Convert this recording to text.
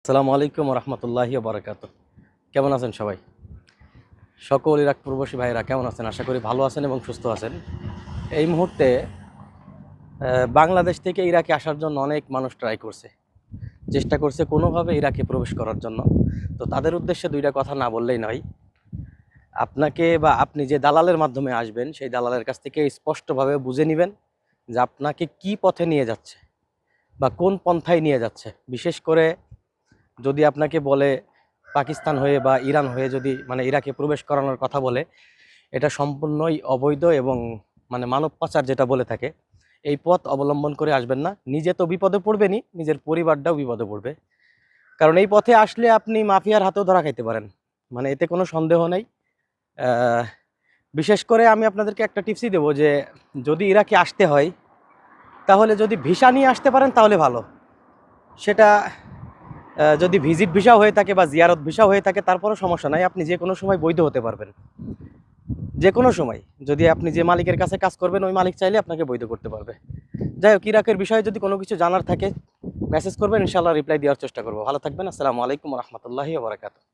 আসসালামু আলাইকুম রহমতুল্লাহি বারাকাতু। কেমন আছেন সবাই? সকল ইরাক প্রবাসী ভাইরা কেমন আছেন? আশা করি ভালো আছেন এবং সুস্থ আছেন। এই মুহূর্তে বাংলাদেশ থেকে ইরাকে আসার জন্য অনেক মানুষ ট্রাই করছে, চেষ্টা করছে কোনোভাবে ইরাকে প্রবেশ করার জন্য। তো তাদের উদ্দেশ্যে দুইটা কথা না বললেই নয়। আপনাকে বা আপনি যে দালালের মাধ্যমে আসবেন সেই দালালের কাছ থেকে স্পষ্টভাবে বুঝে নেবেন যে আপনাকে কি পথে নিয়ে যাচ্ছে বা কোন পন্থায় নিয়ে যাচ্ছে। বিশেষ করে যদি আপনাকে বলে পাকিস্তান হয়ে বা ইরান হয়ে যদি ইরাকে প্রবেশ করানোর কথা বলে, এটা সম্পূর্ণই অবৈধ এবং মানব পাচার যেটা বলে থাকে। এই পথ অবলম্বন করে আসবেন না। নিজে তো বিপদে পড়বেনই, নিজের পরিবারটাও বিপদে পড়বে। কারণ এই পথে আসলে আপনি মাফিয়ার হাতেও ধরা খাইতে পারেন, এতে কোনো সন্দেহ নেই। আহ, বিশেষ করে আমি আপনাদেরকে একটা টিপসই দেবো যে যদি ইরাকে আসতে হয় তাহলে যদি ভিসা নিয়ে আসতে পারেন তাহলে ভালো। সেটা যদি ভিজিট ভিসা হয়ে থাকে বা জিয়ারত ভিসা হয়ে থাকে তারপরও সমস্যা নাই, আপনি যে কোনো সময় বৈধ হতে পারবেন। যে কোনো সময় যদি আপনি যে মালিকের কাছে কাজ করবেন ওই মালিক চাইলে আপনাকে বৈধ করতে পারবে। যাই হোক, ইরাকের বিষয়ে যদি কোনো কিছু জানার থাকে মেসেজ করবেন, ইনশাআল্লাহ রিপ্লাই দেওয়ার চেষ্টা করবো। ভালো থাকবেন। আসসালামু আলাইকুম রহমতুল্লাহি ওয়া বারাকাতুহু।